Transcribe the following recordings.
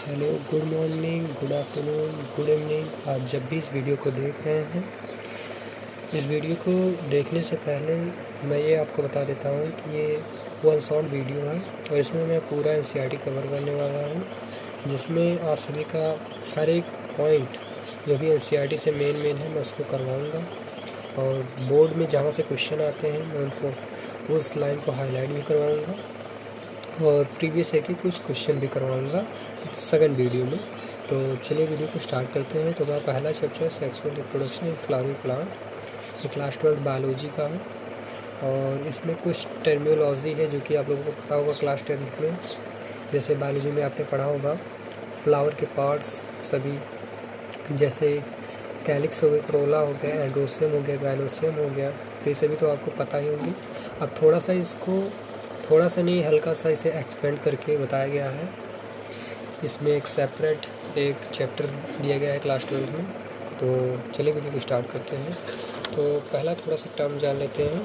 Hello, good morning, good afternoon, good evening. आप जब भी इस वीडियो को देख रहे हैं, इस वीडियो को देखने से पहले मैं ये आपको बता देता हूँ कि ये वन शॉट वीडियो है और इसमें मैं पूरा एनसीईआरटी कवर करने वाला हूँ, जिसमें आप सभी का हर एक पॉइंट जो भी एनसीईआरटी से मेन है मैं उसको करवाऊँगा। और बोर्ड में जहाँ से क्वेश्चन आते हैं मैं उनको उस लाइन को हाईलाइट भी करवाऊँगा और प्रीवियस है कि कुछ क्वेश्चन भी करवाऊँगा सेकंड वीडियो में। तो चलिए वीडियो को स्टार्ट करते हैं। तो मेरा पहला chapter sexual reproduction in flowering plant, ये क्लास 12 बायोलॉजी का है और इसमें कुछ टर्मिनोलॉजी है जो कि आप लोगों को पता होगा क्लास 10 में। जैसे बायोलॉजी में आपने पढ़ा होगा फ्लावर के पार्ट्स सभी, जैसे कैलिक्स हो गया, करोला हो गया, एंड्रोसियम हो गया, गाइनोसियम हो गया, तो ये सभी तो आपको पता ही होंगे। अब थोड़ा सा इसको थोड़ा सा नहीं हल्का सा इसे एक्सपेंड करके बताया गया है। इसमें एक सेपरेट एक चैप्टर दिया गया है क्लास 12 में। तो चलिए वीडियो को स्टार्ट करते हैं। तो पहला थोड़ा सा टर्म जान लेते हैं।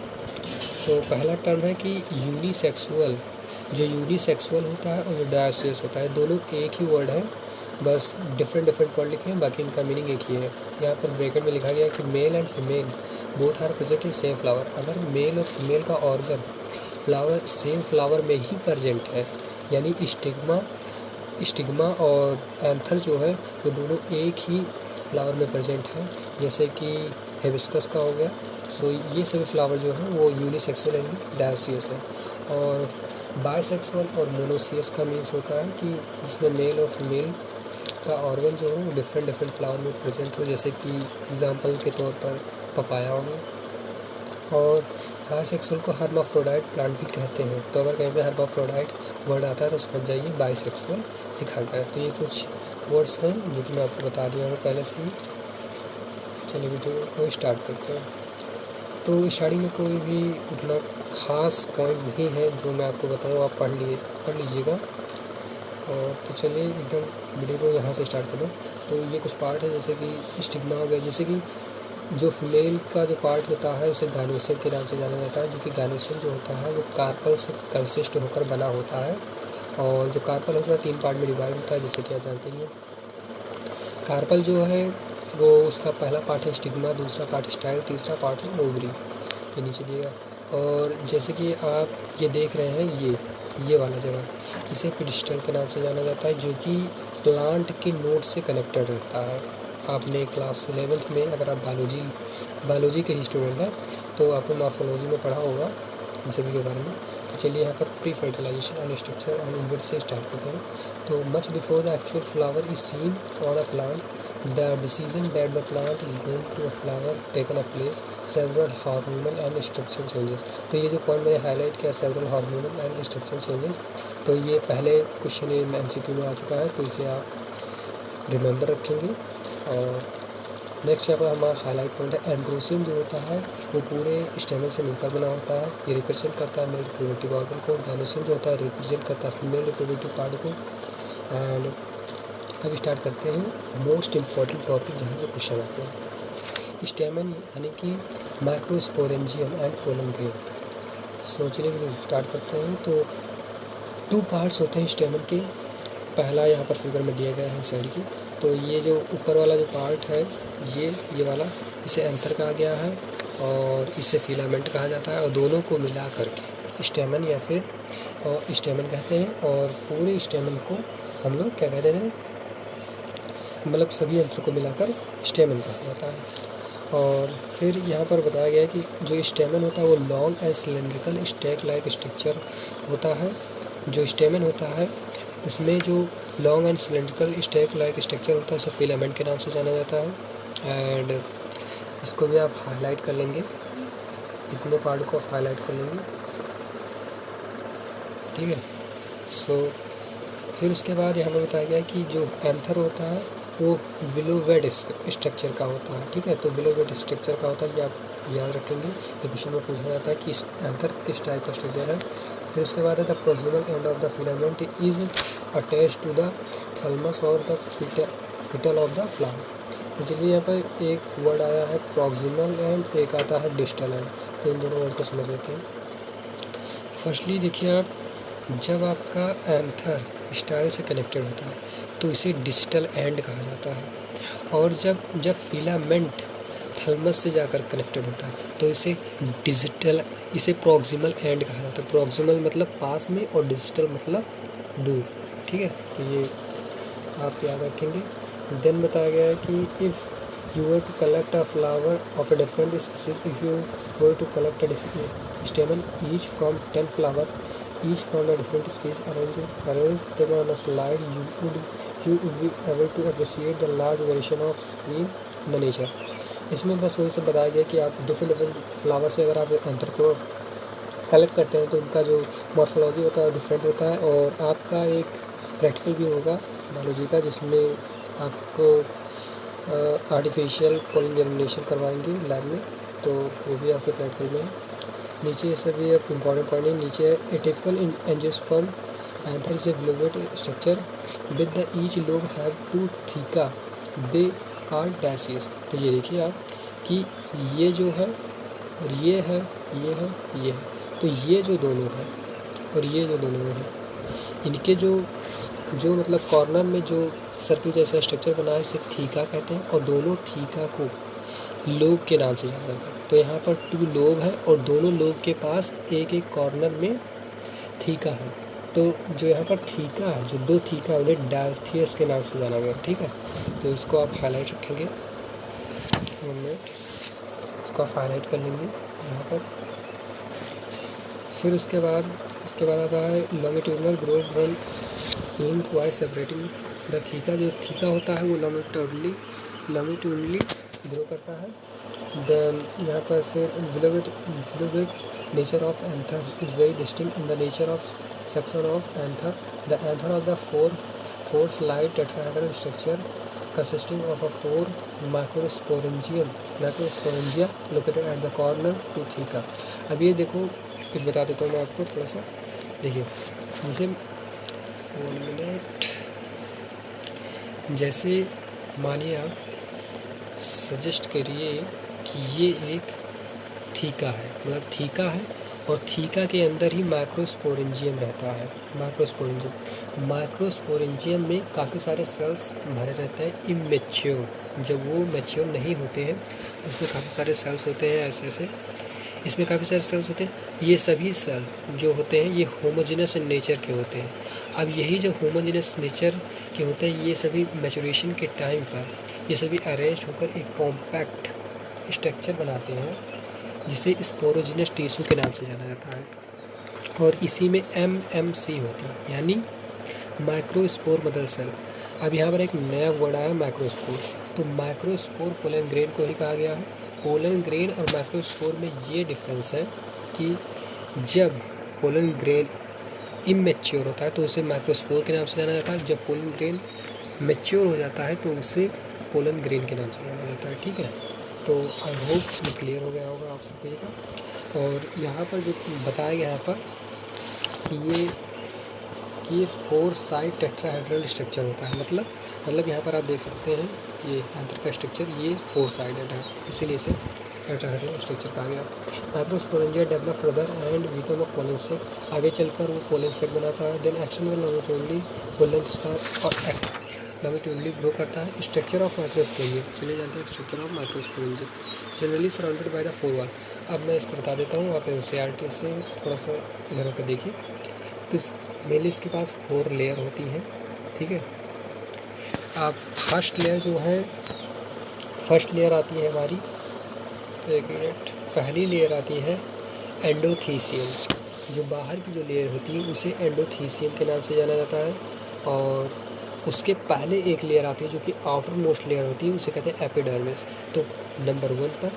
तो पहला टर्म है कि यूनिसेक्सुअल। जो यूनिसेक्सुअल होता है और जो डायोसियस होता है, दोनों एक ही वर्ड है, बस डिफरेंट वर्ड लिखे हैं, बाकी इनका मीनिंग एक ही है। यहाँ पर ब्रैकेट में लिखा गया है कि male and female both are present in same flower. अगर मेल और फीमेल का ऑर्गन फ्लावर सेम फ्लावर में ही प्रेजेंट है, यानी स्टिग्मा और एंथर जो है वो दोनों एक ही फ्लावर में प्रेजेंट है, जैसे कि हिबिस्कस का हो गया। सो ये सभी फ्लावर जो है वो यूनिसेक्सुअल एंड डायोसियस है। और बाइसेक्सुअल और मोनोसियस का मीन्स होता है कि जिसमें मेल और फीमेल का ऑर्गन जो है वो डिफरेंट फ्लावर में प्रेजेंट हो, जैसे कि एग्जांपल के तौर पर पपाया हो गया। और बाइसेक्सुअल को हर्माफ्रोडाइट प्लांट भी कहते हैं। तो अगर कहीं पे हर्माफ्रोडाइट वर्ड आता है तो समझ जाइए बाइसेक्सुअल लिखा गया है। तो ये कुछ वर्ड्स हैं जो कि मैं आपको बता दिया हूँ पहले से ही। चलिए वीडियो को स्टार्ट करते हैं। तो स्टार्टिंग में कोई भी उतना खास पॉइंट नहीं है जो मैं आपको बताऊँ, आप पढ़ लीजिएगा। और तो चलिए एकदम वीडियो को यहाँ से स्टार्ट करें। तो ये कुछ पार्ट है, जैसे कि स्टिग्मा हो गया, जैसे कि जो फीमेल का जो पार्ट होता है उसे गाइनोसियम के नाम से जाना जाता है, जो कि गाइनोसियम जो होता है वो कार्पल से कंसिस्ट होकर बना होता है। और जो कार्पल होता है 3 पार्ट में डिवाइड होता है, जैसे कि आप जानते हैं। कार्पल जो है वो उसका पहला पार्ट है स्टिग्मा, दूसरा पार्ट स्टाइल, तीसरा पार्ट है ओवरी, ये नीचे दिएगा। और जैसे कि आप ये देख रहे हैं ये वाला जगह, इसे पिडिस्टल के नाम से जाना जाता है, जो कि प्लांट के नोड से कनेक्टेड रहता है। आपने क्लास 11th में, अगर आप बायोलॉजी के ही स्टूडेंट हैं तो आपने मॉर्फोलॉजी में पढ़ा होगा इन सभी के बारे में। तो चलिए यहाँ पर pre fertilisation and structure and invert से स्टार्ट करते हैं। तो much before the actual flower is seen on a plant, the decision that the plant is going to a flower taken a place, several hormonal and structural changes. तो ये जो point मैंने highlight किया, several hormonal and structural changes, तो ये पहले question में MCQ में आ चुका है, तो इसे आप रिमेंबर रखेंगे। और नेक्स्ट यहाँ पर हमारा हाईलाइट पॉइंट है एंड्रोसियम, जो होता है वो पूरे स्टेमन से मिलकर बना होता है। ये रिप्रेजेंट करता है मेल रिप्रोडक्टिव ऑर्गन को। गाइनोसियम जो होता है रिप्रेजेंट करता है फीमेल रिप्रोडक्टिव पार्ट को। एंड अब स्टार्ट करते हैं मोस्ट इम्पॉर्टेंट टॉपिक जहाँ से क्वेश्चन आते हैं, स्टेमन यानी कि माइक्रोस्पोरेंजियम एंड पोलन ग्रेन। सो चलिए स्टार्ट करते हैं। तो 2 पार्ट्स होते हैं स्टेमन के। पहला यहाँ पर फिगर में दिया गया है साइड की। तो ये जो ऊपर वाला जो पार्ट है ये वाला, इसे एंथर कहा गया है और इसे फिलामेंट कहा जाता है। और दोनों को मिला करके स्टेमन या फिर स्टेमन कहते हैं। और पूरे स्टेमन को हम लोग क्या कहते हैं, मतलब सभी एंथर को मिलाकर स्टेमन कहा जाता है। और फिर यहाँ पर बताया गया है कि जो स्टेमन होता है वो long and cylindrical stack like structure होता है। जो स्टेमन होता है इसमें जो long and cylindrical stack like structure होता है उसे फिलामेंट के नाम से जाना जाता है। एंड इसको भी आप हाईलाइट कर लेंगे, इतने पार्ट को आप हाईलाइट कर लेंगे, ठीक है। सो फिर उसके बाद यहाँ पर बताया गया है कि जो एंथर होता है वो बिलोवेड स्ट्रक्चर का होता है, ठीक है। तो बिलोवेड स्ट्रक्चर का होता है, ये आप याद रखेंगे। ये क्वेश्चन में पूछा जाता है कि इस एंथर किस टाइप का स्ट्रक्चर है। फिर उसके बाद है the proximal end of the filament is attach to the thalamus और the petal of the flower. तो चलिए यहाँ पर एक वर्ड आया है प्रॉक्सिमल एंड, एक आता है डिस्टल एंड। तो इन दोनों वर्ड को समझ लेते हैं। फर्स्टली देखिए आप, जब आपका एंथर स्टाइल से कनेक्टेड होता है, तो इसे डिजिटल एंड कहा जाता है। और जब फिलामेंट थैलेमस से जाकर कनेक्टेड होता है तो इसे प्रॉक्सिमल एंड कहा जाता है। प्रॉक्सिमल मतलब पास में और डिजिटल मतलब दूर, ठीक है। तो ये आप याद रखेंगे। देन बताया गया है कि if you were to collect a flower of a different species, if you were to collect a different stamen each from 10 flower each from a different species, arrange them on a slide, you would be able to appreciate the large variation of scene in the nature। इसमें बस वही सब बताया गया कि आप different flower से अगर आप एंथर को कलेक्ट करते हैं तो उनका जो मॉर्फोलॉजी होता है वो डिफरेंट होता है। और आपका एक प्रैक्टिकल भी होगा बायोलॉजी का, जिसमें आपको आर्टिफिशियल पोलन जर्मिनेशन करवाएंगे लैब में, तो वो भी आपके प्रैक्टिकल में है। नीचे ये सब भी इम्पॉर्टेंट पॉइंट है। नीचे a typical angiosperm anther is a bilobed structure with the each lobe have two theca, they are dithecous. तो ये देखिए आप कि ये जो है और ये है, ये है, ये है, तो ये जो दोनों है और ये जो दोनों है, इनके जो मतलब कॉर्नर में जो सर्कल जैसा स्ट्रक्चर बना है इसे थीका कहते हैं। और दोनों थीका को लोब के नाम से जाना जाता है। तो यहाँ पर 2 लोब है और दोनों लोब के पास एक एक कॉर्नर में थीका है। तो जो यहाँ पर थीका है, जो 2 थीका उन्हें डायथियस के नाम से जाना गया, ठीक है। तो इसको आप हाईलाइट रखेंगे, 1 मिनट, इसको आप हाईलाइट कर लेंगे यहाँ पर। फिर उसके बाद आता है longitudinal growth one lengthwise separating the theca. जो थीका होता है वो लॉन्गिट्यूडनली ग्रो करता है। देन यहाँ पर फिर bilobed nature of anther is very distinct in the nature of section of anther. The anther of the four sided tetrahedral structure consisting of a 4 microsporangia located at the corner two theca. अब ये देखो कुछ बता देता हूँ मैं आपको थोड़ा सा, देखिए। जैसे 1 मिनट, जैसे मानिए आप सजेस्ट करिए कि ये एक थीका है, मतलब थीका है और थीका के अंदर ही माइक्रोस्पोरेंजियम रहता है। माइक्रोस्पोरेंजियम में काफ़ी सारे सेल्स भरे रहते हैं इमेच्योर। जब वो मैच्योर नहीं होते हैं उसमें काफ़ी सारे सेल्स होते हैं, ऐसे इसमें काफ़ी सारे सेल्स होते हैं। ये सभी सेल जो होते हैं ये होमोजेनस इन नेचर के होते हैं। अब यही जो होमोजेनस नेचर के होते हैं ये सभी मैच्योरेशन के टाइम पर ये सभी अरेंज होकर एक कॉम्पैक्ट स्ट्रक्चर बनाते हैं जिसे स्पोरोजिनस टिश्यू के नाम से जाना जाता है। और इसी में MMC होती है, यानी माइक्रोस्पोर मदर सेल। अब यहाँ पर एक नया वर्ड आया माइक्रोस्पोर। तो माइक्रोस्पोर पोलन ग्रेन को ही कहा गया है। पोलन ग्रेन और माइक्रोस्पोर में ये डिफरेंस है कि जब पोलन ग्रेन इमेच्योर होता है तो उसे माइक्रोस्पोर के नाम से जाना जाता है। जब पोलन ग्रेन मैच्योर हो जाता है तो उसे पोलन ग्रेन के नाम से जाना जाता है, ठीक है। तो आई होप ये क्लियर हो गया होगा आप सभी का। और यहाँ पर जो बताया गया यहाँ पर कि ये 4 साइड टेट्राहेड्रल स्ट्रक्चर होता है। मतलब यहाँ पर आप देख सकते हैं ये एंथर का स्ट्रक्चर ये 4 साइडेड है, इसीलिए इसे टेट्राहेड्रल स्ट्रक्चर कहा गया। Microsporangia develop further and become a pollen sac. आगे चलकर वो पोलन सेक बनाता है। Then external longitudinally longitudinally grow करता है। स्ट्रक्चर ऑफ माइक्रोस्पोरेंजिया, चले जाते हैं structure of microsporangia. Generally surrounded by the 4 wall. अब मैं इसको बता देता हूँ, आप NCERT से थोड़ा सा इधर होकर देखिए। तो मेनली इसके पास 4 लेयर होती हैं, ठीक है। आप फर्स्ट लेयर आती है हमारी, एक मिनट, पहली लेयर आती है एंडोथीसियम। जो बाहर की जो लेयर होती है उसे एंडोथीसियम के नाम से जाना जाता है। और उसके पहले एक लेयर आती है जो कि आउटर मोस्ट लेयर होती है, उसे कहते हैं एपिडर्मिस। तो नंबर 1 पर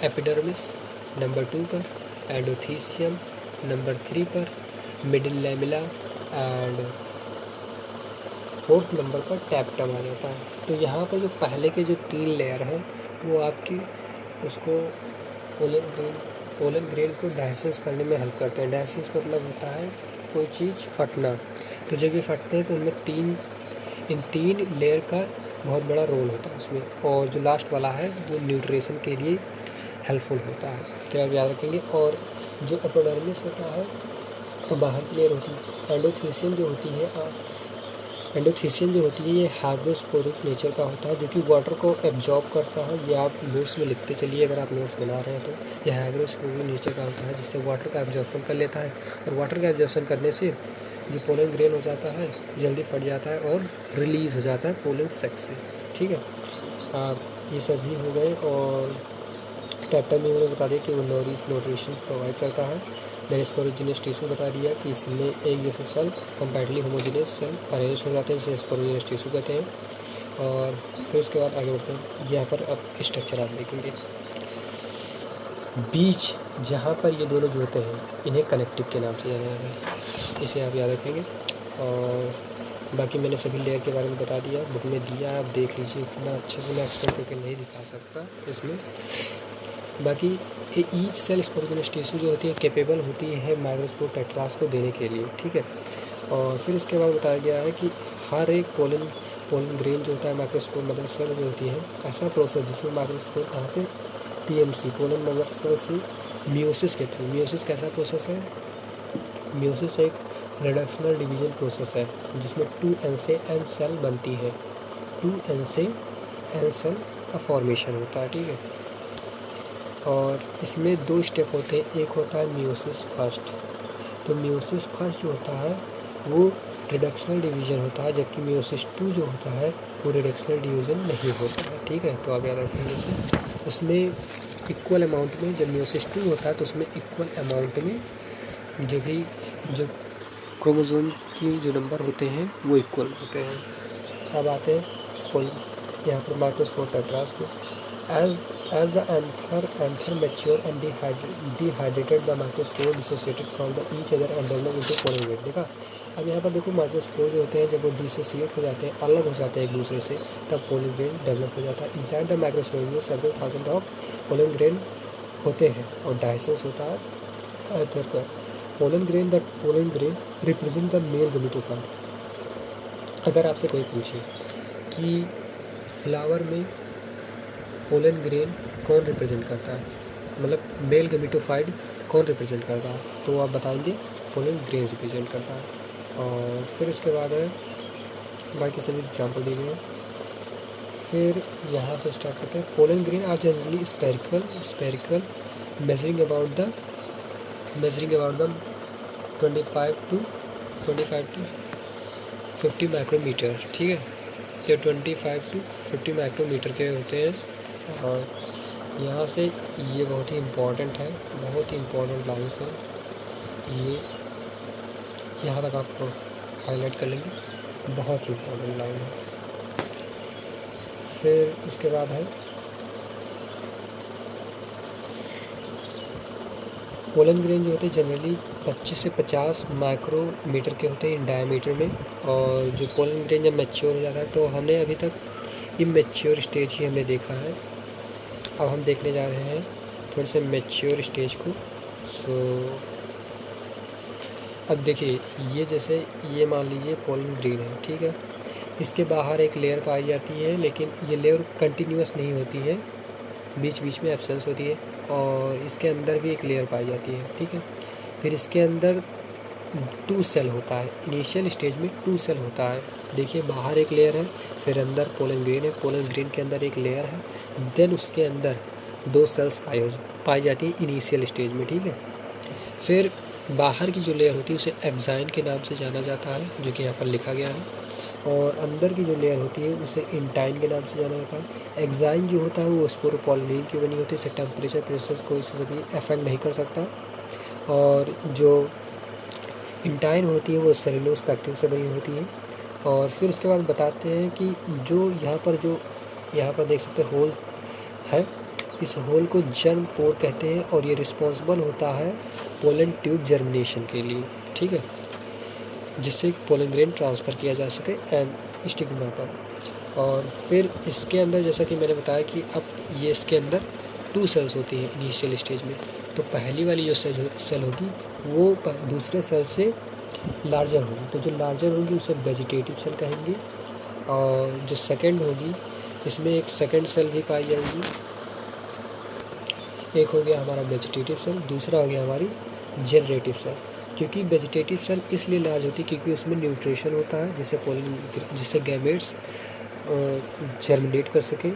एपिडर्मिस, नंबर 2 पर एंडोथीसियम, नंबर 3 पर middle lamella and 4th number पर टैप्टम आ जाता है। तो यहाँ पर जो पहले के जो 3 लेयर हैं वो आपकी उसको पोलन ग्रेन को डायसेंस करने में हेल्प करते हैं। डायसेंस मतलब होता है कोई चीज़ फटना। तो जब ये फटते हैं तो इन 3 लेयर का बहुत बड़ा रोल होता है उसमें। और जो लास्ट वाला है वो न्यूट्रिशन के लिए हेल्पफुल होता है, क्या आप याद रखेंगे। और जो एपिडर्मिस होता है वो बाहर की लेयर होती है। एंडोथीसियम जो होती है एंडोथीसियम जो होती है ये हाइग्रोस्पोरिक नेचर का होता है, जो कि वाटर को एब्जॉर्ब करता है। ये आप नोट्स में लिखते चलिए अगर आप नोट्स बना रहे हैं तो। ये हाइग्रोस्पोरिक नेचर का होता है जिससे वाटर का एब्जॉर्प्शन कर लेता है, और वाटर का एब्जॉर्प्शन करने से जो पोलन ग्रेन हो जाता है जल्दी फट जाता है और रिलीज़ हो जाता है पोलन सेक से। ठीक है, ये सभी हो गए। और टैप्टर में उन्होंने बता दिया कि वो न्यूट्रिशन प्रोवाइड करता है। मैंने स्पोरोजेनियस टिश्यू बता दिया कि इसमें एक जैसे cell comparatively homogeneous cell arrange हो जाते हैं, इसे स्पोरोजेनियस टिश्यू कहते हैं। और फिर उसके बाद आगे बढ़ते हैं। यहाँ पर अब स्ट्रक्चर आप देखेंगे, बीच जहाँ पर ये दोनों जुड़ते हैं इन्हें कनेक्टिव के नाम से जाना जाता है, इसे आप याद रखेंगे। और बाकी मैंने सभी लेयर के बारे में बता दिया, बुक में दिया, आप देख लीजिए। इतना अच्छे से मैं एक्सप्लेन करके नहीं दिखा सकता इसमें। बाकी ईच सेल स्पोरोजेनियस टिश्यू जो होती है कैपेबल होती है माइक्रोस्पोर टेट्रास को देने के लिए। ठीक है, और फिर उसके बाद बताया गया है कि हर एक पोलन ग्रेन जो होता है माइक्रोस्पोर मदर सेल जो होती है, ऐसा प्रोसेस जिसमें माइक्रोस्पोर कहाँ से पीएमसी पोलन मदर सेल से मियोसिस के थ्रू। मियोसिस कैसा प्रोसेस है? मियोसिस एक रिडक्शनल डिवीजन प्रोसेस है जिसमें 2n से n सेल बनती है। 2n से n सेल का फॉर्मेशन होता है। ठीक है, और इसमें 2 स्टेप होते हैं। एक होता है मियोसिस फर्स्ट। तो मियोसिस फर्स्ट जो होता है वो रिडक्शनल डिवीजन होता है, जबकि मियोसिस 2 जो होता है वो रिडक्शनल डिवीजन नहीं होता है। ठीक है, तो आप याद रखेंगे इसे। उसमें इक्वल अमाउंट में, जब मियोसिस 2 होता है तो उसमें इक्वल अमाउंट में जो क्रोमोसोम की जो नंबर होते हैं वो इक्वल होते हैं। अब आते हैं यहाँ पर माइक्रोस्पोर टेट्रास को। As the anther mature and dehydrated, the microspore dissociated from each other and develop into pollen grain। देखा, अब यहाँ पर देखो माइक्रोस्पोर जो होते हैं जब वो डिसोसिएट हो जाते हैं, अलग हो जाते हैं एक दूसरे से, तब पोलन ग्रेन डेवलप हो जाता है। इनसाइड द माइक्रोस्पोर में several thousand of pollen grain होते हैं और डायसेंस होता है एथर का। Pollen grain represent the male gametophyte. अगर आपसे कोई पूछे कि फ्लावर में पोलन ग्रेन कौन रिप्रेजेंट करता है, मतलब मेल गमीटोफाइड कौन रिप्रेजेंट करता है, तो आप बताएंगे पोलन ग्रेन रिप्रेजेंट करता है। और फिर उसके बाद है बाकी सभी एग्जाम्पल दिए गए। फिर यहाँ से स्टार्ट करते हैं। Pollen grain are generally spherical measuring about the 25 to 50 micrometre. ठीक है, तो 25 to 50 माइक्रोमीटर के होते हैं। और यहाँ से ये बहुत ही इम्पोर्टेंट है, बहुत ही इम्पोर्टेंट लाइन्स है ये, यहाँ तक आप हाईलाइट कर लेंगे, बहुत ही इम्पोर्टेंट लाइन है। फिर उसके बाद है पोलन ग्रेन जो होते हैं जनरली 25 से 50 माइक्रोमीटर के होते हैं इन डायमीटर में। और जो पोलन ग्रेन जब मैच्योर हो जाता है, तो हमने अभी तक इमैच्योर स्टेज ही हमने देखा है। अब हम देखने जा रहे हैं थोड़े से मैच्योर स्टेज को। सो अब देखिए, ये जैसे ये मान लीजिए पोलन ग्रेन है। ठीक है, इसके बाहर एक लेयर पाई जाती है, लेकिन ये लेयर कंटिन्यूस नहीं होती है, बीच बीच में एब्सेंस होती है। और इसके अंदर भी एक लेयर पाई जाती है। ठीक है, फिर इसके अंदर 2 सेल होता है। इनिशियल स्टेज में 2 सेल होता है। देखिए, बाहर एक लेयर है, फिर अंदर पोलन ग्रेन है, पोलन ग्रेन के अंदर एक लेयर है, देन उसके अंदर 2 सेल्स पाई जाती है इनिशियल स्टेज में। ठीक है, फिर बाहर की जो लेयर होती है उसे एक्साइन के नाम से जाना जाता है, जो कि यहाँ पर लिखा गया है। और अंदर की जो लेयर होती है उसे इंटाइन के नाम से जाना जाता है। एक्साइन जो होता है वो स्पोरोपोलिन की बनी होती है, इसे टेम्परेचर प्रेशर कोई से भी अफेक्ट नहीं कर सकता। और जो इंटाइन होती है वो सेलुलोज पैक्टिन से बनी होती है। और फिर उसके बाद बताते हैं कि जो यहाँ पर देख सकते हैं होल है, इस होल को जर्म पोर कहते हैं, और ये रिस्पॉन्सिबल होता है पोलन ट्यूब जर्मिनेशन के लिए। ठीक है, जिससे पोलन ग्रेन ट्रांसफ़र किया जा सके एंड स्टिग्मा पर। और फिर इसके अंदर जैसा कि मैंने बताया कि अब ये इसके अंदर 2 सेल्स होती हैं इनिशियल स्टेज में। तो पहली वाली जो सेल होगी वो दूसरे सेल से लार्जर होगी, तो जो लार्जर होगी उसे वेजिटेटिव सेल कहेंगे। और जो सेकंड होगी, इसमें एक सेकंड सेल भी पाई जाएगी। एक हो गया हमारा वेजिटेटिव सेल, दूसरा हो गया हमारी जनरेटिव सेल। क्योंकि वेजिटेटिव सेल इसलिए लार्ज होती है क्योंकि उसमें न्यूट्रिशन होता है जिससे गैमेट्स जर्मिनेट कर सकें।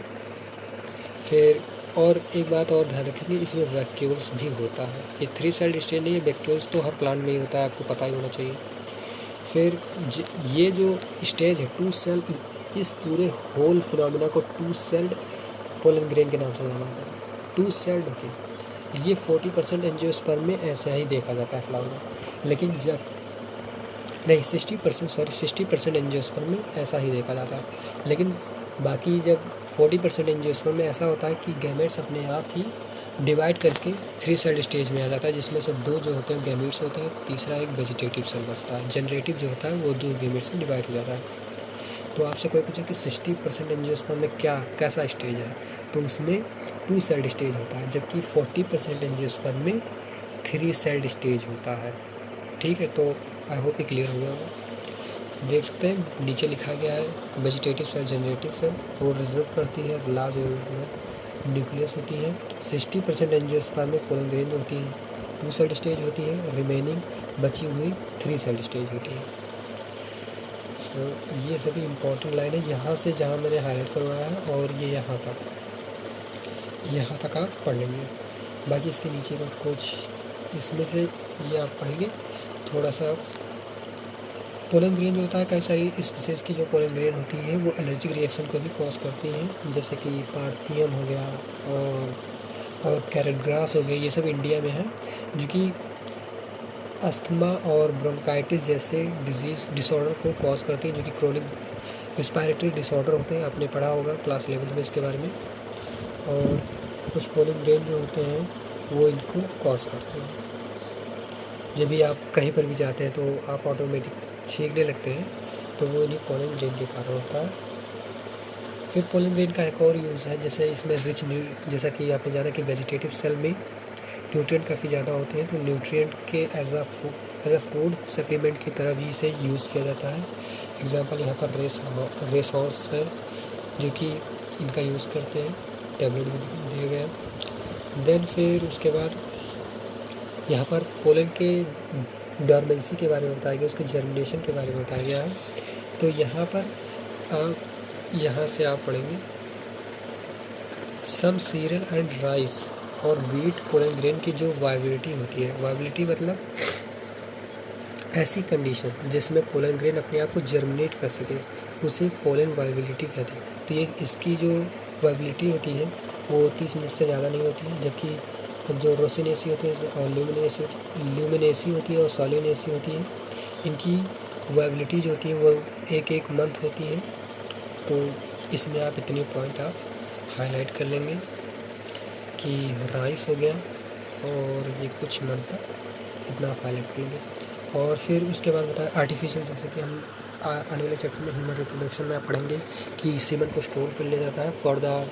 फिर और एक बात और ध्यान रखेंगे, इसमें वैक्यूल्स भी होता है। ये 3 सेल्ड स्टेज नहीं है, वैक्यूल्स तो हर प्लांट में ही होता है, आपको पता ही होना चाहिए। फिर ये जो स्टेज है 2 सेल, इस पूरे होल फिनोमिना को 2 सेल्ड पोलन ग्रेन के नाम से जाना जाता है। 2 सेल्ड होके ये 40% एंजियोस्पर्म में ऐसा ही देखा जाता है फ्लावर, लेकिन जब नहीं 60% एंजियोस्पर्म में ऐसा ही देखा जाता है, लेकिन बाकी जब 40% एंजियोस्पर्म में ऐसा होता है कि गैमेट्स अपने आप ही डिवाइड करके 3 सेल्ड स्टेज में आ जाता है, जिसमें से 2 जो होते हैं गैमेट्स होते हैं, तीसरा एक वेजिटेटिव सेल बचता है। जनरेटिव जो होता है वो 2 गैमेट्स में डिवाइड हो जाता है। तो आपसे कोई पूछे कि 60% एंजियोस्पर्म में कैसा स्टेज है, तो उसमें 2 सेल्ड स्टेज होता है, जबकि 40% एंजियोस्पर्म में 3 सेल्ड स्टेज होता है। ठीक है, तो आई होप ये क्लियर हो गया होगा। देख सकते हैं नीचे लिखा गया है vegetative cell, generative cell, food reserve करती है, लार्ज न्यूक्लियस होती है। 60% एंजियोस्पर्म में पोलन ग्रेन होती है, 2 सेल्ड स्टेज होती है, रिमेनिंग बची हुई 3 सेल्ड स्टेज होती है। सो ये सभी इम्पोर्टेंट लाइन है यहाँ से जहाँ मैंने हाईलाइट करवाया है, और ये यहाँ तक आप पढ़ लेंगे। बाकी इसके नीचे का कुछ इसमें से ये आप पढ़ेंगे थोड़ा सा। पोलन ग्रेन जो होता है, कई सारी स्पीसीज़ की जो पोलन ग्रेन होती है वो एलर्जिक रिएक्शन को भी कॉज करती हैं, जैसे कि पार्थियम हो गया और कैरेट ग्रास हो गया। ये सब इंडिया में है, जो कि अस्थमा और ब्रोंकाइटिस जैसे डिसऑर्डर को कॉज करती हैं, जो कि क्रोनिक रिस्पायरेटरी डिसऑर्डर होते हैं। आपने पढ़ा होगा क्लास 11 में इसके बारे में। और कुछ पोलन ग्रेन जो होते हैं वो इनको कॉज करते हैं। जब भी आप कहीं पर भी जाते हैं तो आप ऑटोमेटिक छींकने लगते हैं, तो वो इन्हीं पोलन ग्रेन के कारण होता है। फिर पोलन ग्रेन का एक और यूज़ है, जैसे इसमें जैसा कि आपने जाना कि वेजिटेटिव सेल में न्यूट्रिएंट काफ़ी ज़्यादा होते हैं, तो न्यूट्रिएंट के एज अ फूड सप्लीमेंट की तरह भी इसे यूज़ किया जाता है। एग्जांपल यहाँ पर रेस हॉर्स है, जो कि इनका यूज़ करते हैं, टैबलेट भी दिया गया है। देन फिर उसके बाद यहाँ पर पोलन के डॉर्मेंसी के बारे में बताया गया, उसके जर्मिनेशन के बारे में बताया गया है। तो यहाँ पर यहाँ से आप पढ़ेंगे सम सीरियल एंड राइस और व्हीट पोलन ग्रेन की जो वायबिलिटी होती है, वायबिलिटी मतलब ऐसी कंडीशन जिसमें पोलन ग्रेन अपने आप को जर्मिनेट कर सके, उसे पोलन वायबिलिटी कहते हैं। तो ये इसकी जो वायबिलिटी होती है वो 30 मिनट से ज़्यादा नहीं होती है, जबकि जो रोसिनेसी होती है और ल्यूमिनेसी होती है और सॉलिनेसी होती है, इनकी वायबिलिटी जो होती है वो 1 मंथ होती है। तो इसमें आप इतनी पॉइंट आप हाईलाइट कर लेंगे कि राइस हो गया और ये कुछ मंथ तक इतना आप हाईलाइट कर लेंगे। और फिर उसके बाद बताया आर्टिफिशियल, जैसे कि हम आने वाले चैप्टर में ह्यूमन रिप्रोडक्शन में आप पढ़ेंगे कि सीमन को स्टोर कर लिया जाता है फॉर द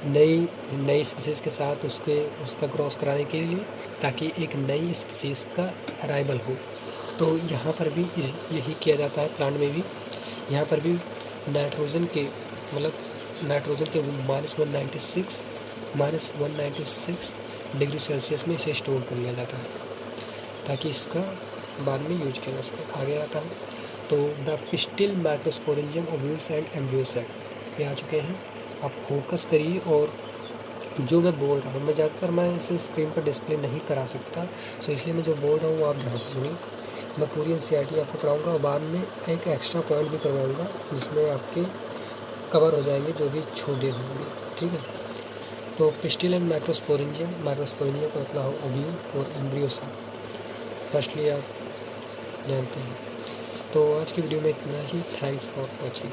नई स्पीसीज़ के साथ उसका क्रॉस कराने के लिए, ताकि एक नई स्पीसीज़ का अराइवल हो। तो यहाँ पर भी यही किया जाता है, प्लांट में भी। यहाँ पर भी नाइट्रोजन के -196 डिग्री सेल्सियस में इसे स्टोर कर लिया जाता है, ताकि इसका बाद में यूज किया जा सके। आगे आता है तो the pistil microsporangium ovules and embryo cell पे आ चुके हैं। आप फोकस करिए, और जो मैं बोल रहा हूँ मैं ज़्यादातर मैं इसे स्क्रीन पर डिस्प्ले नहीं करा सकता, सो इसलिए मैं जो बोल रहा हूँ वो आप ध्यान से सुनिए। मैं पूरी NCERT आपको पढ़ाऊँगा और बाद में एक एक्स्ट्रा पॉइंट भी करवाऊँगा, जिसमें आपके कवर हो जाएंगे जो भी छूटे होंगे। ठीक है, तो पिस्टिल एंड माइक्रोस्पोरेंजियम का मतलब हो ओव्यूल और एम्ब्रियो सेल, फर्स्टली आप जानते हैं। तो आज की वीडियो में इतना ही। Thanks for watching.